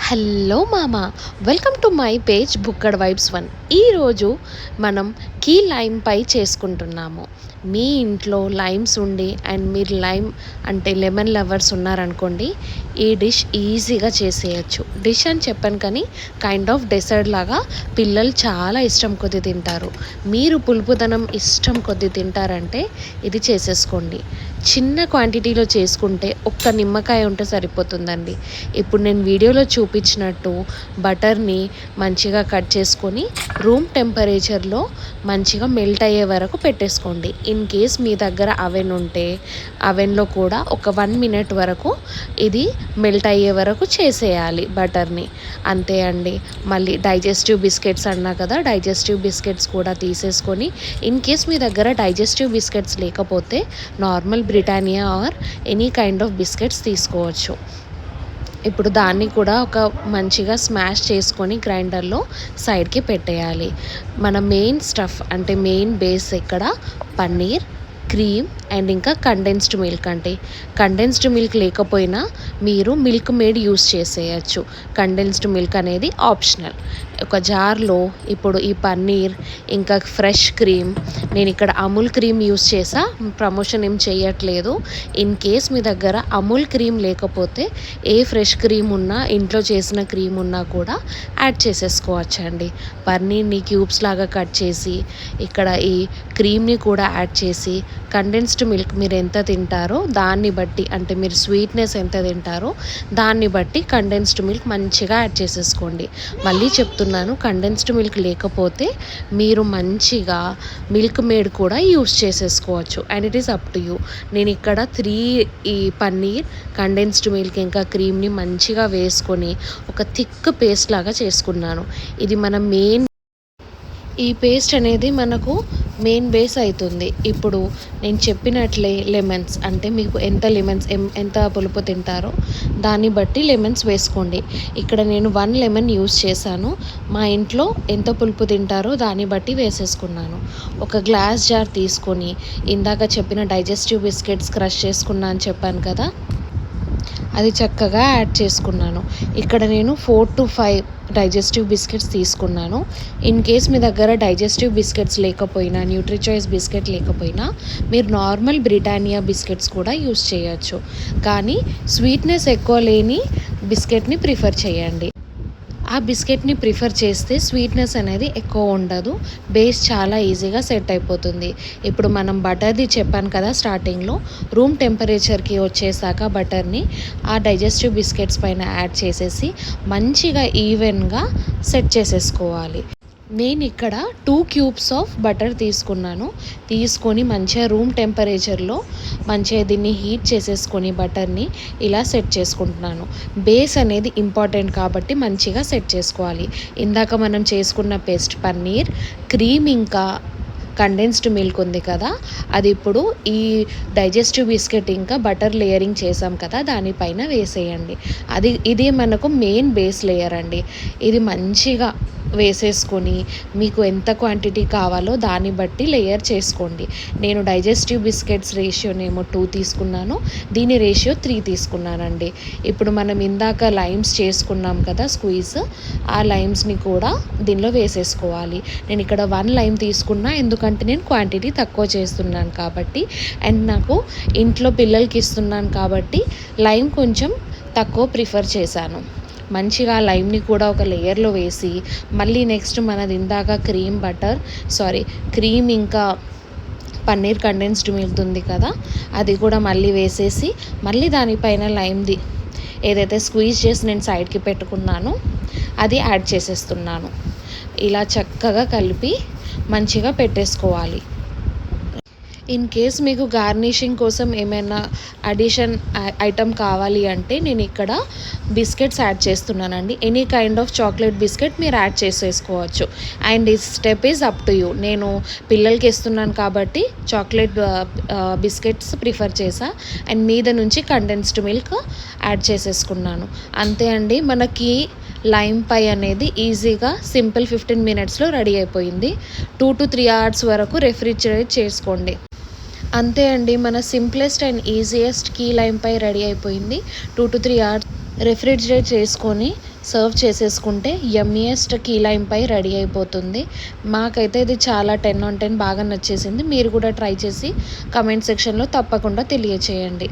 Hello మామ, welcome to my page Bukkad vibes 1. ఈరోజు మనం కీ లైమ్ పై చేసుకుంటున్నాము. మీ ఇంట్లో లైమ్స్ ఉండి అండ్ మీరు లైమ్ అంటే లెమన్ లవర్స్ ఉన్నారనుకోండి, ఈ డిష్ ఈజీగా చేసేయచ్చు. డిష్ అని చెప్పాను కానీ కైండ్ ఆఫ్ డెసర్ట్ లాగా పిల్లలు చాలా ఇష్టం కొద్ది తింటారు. మీరు పులుపుదనం ఇష్టం కొద్ది తింటారంటే ఇది చేసేసుకోండి. చిన్న క్వాంటిటీలో చేసుకుంటే ఒక్క నిమ్మకాయ ఉంటే సరిపోతుందండి. ఇప్పుడు నేను వీడియోలో చూపించినట్టు బటర్ని మంచిగా కట్ చేసుకొని రూమ్ టెంపరేచర్లో మంచిగా మెల్ట్ అయ్యే వరకు పెట్టేసుకోండి. ఇన్ కేస్ మీ దగ్గర అవెన్ ఉంటే అవెన్లో కూడా ఒక 1 మినిట్ వరకు ఇది మెల్ట్ అయ్యే వరకు చేసేయాలి బటర్ని. అంతే అండి. మళ్ళీ డైజెస్టివ్ బిస్కెట్స్ అన్నా కదా, డైజెస్టివ్ బిస్కెట్స్ కూడా తీసేసుకొని, ఇన్ కేస్ మీ దగ్గర డైజెస్టివ్ బిస్కెట్స్ లేకపోతే normal Britannia or any kind of biscuits తీసుకోవచ్చు. ఇప్పుడు దాన్ని కూడా ఒక మంచిగా స్మాష్ చేసుకొని గ్రైండర్లో సైడ్కి పెట్టేయాలి. మన మెయిన్ స్టఫ్ అంటే మెయిన్ బేస్ ఇక్కడ పన్నీర్, క్రీమ్ అండ్ ఇంకా కండెన్స్డ్ మిల్క్ అండి. కండెన్స్డ్ మిల్క్ లేకపోయినా మీరు మిల్క్ మేడ్ యూస్ చేసేయచ్చు. కండెన్స్డ్ మిల్క్ అనేది ఆప్షనల్. ఒక జార్లో ఇప్పుడు ఈ పన్నీర్ ఇంకా ఫ్రెష్ క్రీమ్, నేను ఇక్కడ అమూల్ క్రీమ్ యూస్ చేసా, ప్రమోషన్ ఏం చేయట్లేదు. ఇన్ కేస్ మీ దగ్గర అమూల్ క్రీమ్ లేకపోతే ఏ ఫ్రెష్ క్రీమ్ ఉన్నా, ఇంట్లో చేసిన క్రీమ్ ఉన్నా కూడా యాడ్ చేసేసుకోవచ్చండి. పన్నీర్ని క్యూబ్స్ లాగా కట్ చేసి ఇక్కడ ఈ క్రీమ్ని కూడా యాడ్ చేసి, కండెన్స్డ్ మిల్క్ మీరు ఎంత తింటారో దాన్ని బట్టి, అంటే మీరు స్వీట్నెస్ ఎంత తింటారో దాన్ని బట్టి కండెన్స్డ్ మిల్క్ మంచిగా యాడ్ చేసేసుకోండి. మళ్ళీ చెప్తున్నాను, కండెన్స్డ్ మిల్క్ లేకపోతే మీరు మంచిగా మిల్క్ మేడ్ కూడా యూస్ చేసేసుకోవచ్చు. And it is up to you. నేను ఇక్కడ 3 ఈ పన్నీర్, కండెన్స్డ్ మిల్క్ ఇంకా క్రీమ్ని మంచిగా వేసుకొని ఒక థిక్ పేస్ట్ లాగా చేసుకున్నాను. ఇది మన ఈ పేస్ట్ అనేది మనకు మెయిన్ బేస్ అవుతుంది. ఇప్పుడు నేను చెప్పినట్లే లెమన్స్, అంటే మీకు ఎంత పులుపు తింటారో దాన్ని బట్టి లెమన్స్ వేసుకోండి. ఇక్కడ నేను 1 లెమన్ యూస్ చేశాను. మా ఇంట్లో ఎంత పులుపు తింటారో దాన్ని బట్టి వేసేసుకున్నాను. ఒక గ్లాస్ జార్ తీసుకొని, ఇందాక చెప్పిన డైజెస్టివ్ బిస్కెట్స్ క్రష్ చేసుకున్నా అని చెప్పాను కదా, అది చక్కగా యాడ్ చేసుకున్నాను. ఇక్కడ నేను 4 to 5 డైజెస్టివ్ బిస్కెట్స్ తీసుకున్నాను. ఇన్ కేస్ మీ దగ్గర డైజెస్టివ్ బిస్కెట్స్ లేకపోయినా, న్యూట్రిచాయిస్ బిస్కెట్ లేకపోయినా మీరు నార్మల్ బ్రిటానియా బిస్కెట్స్ కూడా యూస్ చేయొచ్చు. కానీ స్వీట్నెస్ ఎక్కువ లేని బిస్కెట్ని ప్రిఫర్ చేయండి. ఆ బిస్కెట్ని ప్రిఫర్ చేస్తే స్వీట్నెస్ అనేది ఎక్కువ ఉండదు, బేస్ చాలా ఈజీగా సెట్ అయిపోతుంది. ఇప్పుడు మనం బటర్ది చెప్పాను కదా స్టార్టింగ్లో, రూమ్ టెంపరేచర్కి వచ్చేసాక బటర్ని ఆ డైజెస్టివ్ బిస్కెట్స్ పైన యాడ్ చేసేసి మంచిగా ఈవెన్గా సెట్ చేసేసుకోవాలి. నేను ఇక్కడ 2 క్యూబ్స్ ఆఫ్ బటర్ తీసుకొని మంచిగా రూమ్ టెంపరేచర్లో మంచిగా దీన్ని హీట్ చేసేసుకొని బటర్ని ఇలా సెట్ చేసుకుంటున్నాను. బేస్ అనేది ఇంపార్టెంట్ కాబట్టి మంచిగా సెట్ చేసుకోవాలి. ఇందాక మనం చేసుకున్న పేస్ట్ పన్నీర్, క్రీమ్ ఇంకా కండెన్స్డ్ మిల్క్ ఉంది కదా, అది ఇప్పుడు ఈ డైజెస్టివ్ బిస్కెట్ ఇంకా బటర్ లేయరింగ్ చేసాం కదా దానిపైన వేసేయండి. ఇది మనకు మెయిన్ బేస్ లేయర్ అండి. ఇది మంచిగా వేసేసుకొని మీకు ఎంత క్వాంటిటీ కావాలో దాన్ని బట్టి లేయర్ చేసుకోండి. నేను డైజెస్టివ్ బిస్కెట్స్ రేషియోనేమో 2 తీసుకున్నాను, దీని రేషియో 3 తీసుకున్నానండి. ఇప్పుడు మనం ఇందాక లైమ్స్ చేసుకున్నాం కదా స్క్వీజ్, ఆ లైమ్స్ని కూడా దీనిలో వేసేసుకోవాలి. నేను ఇక్కడ 1 లైమ్ తీసుకున్నా, ఎందుకంటే నేను క్వాంటిటీ తక్కువ చేస్తున్నాను కాబట్టి, అండ్ నాకు ఇంట్లో పిల్లలకి ఇస్తున్నాను కాబట్టి లైమ్ కొంచెం తక్కువ ప్రిఫర్ చేశాను. మంచిగా లైమ్ని కూడా ఒక లేయర్లో వేసి, మళ్ళీ నెక్స్ట్ మనది ఇందాక క్రీమ్ ఇంకా పన్నీర్ కండెన్స్డ్ మిల్క్ ఉంది కదా, అది కూడా మళ్ళీ వేసేసి, మళ్ళీ దానిపైన లైమ్ది ఏదైతే స్క్వీజ్ చేసి నేను సైడ్కి పెట్టుకున్నానో అది యాడ్ చేసేస్తున్నాను. ఇలా చక్కగా కలిపి మంచిగా పెట్టేసుకోవాలి. ఇన్ కేస్ మీకు గార్నిషింగ్ కోసం ఏమైనా అడిషన్ ఐటమ్ కావాలి అంటే నేను ఇక్కడ బిస్కెట్స్ యాడ్ చేస్తున్నానండి. Any kind of chocolate biscuit మీరు యాడ్ చేసేసుకోవచ్చు. అండ్ ఈ step is up to you. నేను పిల్లలకి ఇస్తున్నాను కాబట్టి చాక్లెట్ బిస్కెట్స్ ప్రిఫర్ చేసా, అండ్ మీద నుంచి కండెన్స్డ్ మిల్క్ యాడ్ చేసేసుకున్నాను. అంతే అండి, మనకి లైమ్ పై అనేది ఈజీగా సింపుల్ 15 మినిట్స్లో రెడీ అయిపోయింది. 2 to 3 hours వరకు రెఫ్రిజిరేట్ చేసుకోండి. అంతే అండి, మన simplest and easiest key lime pie ready అయిపోయింది. 2 to 3 hours రెఫ్రిజిరేట్ చేసుకొని సర్వ్ చేసేసుకుంటే yummiest key lime pie ready అయిపోతుంది. మాకైతే ఇది చాలా 10 on 10 బాగా నచ్చేసింది. మీరు కూడా ట్రై చేసి కమెంట్ సెక్షన్లో తప్పకుండా తెలియచేయండి.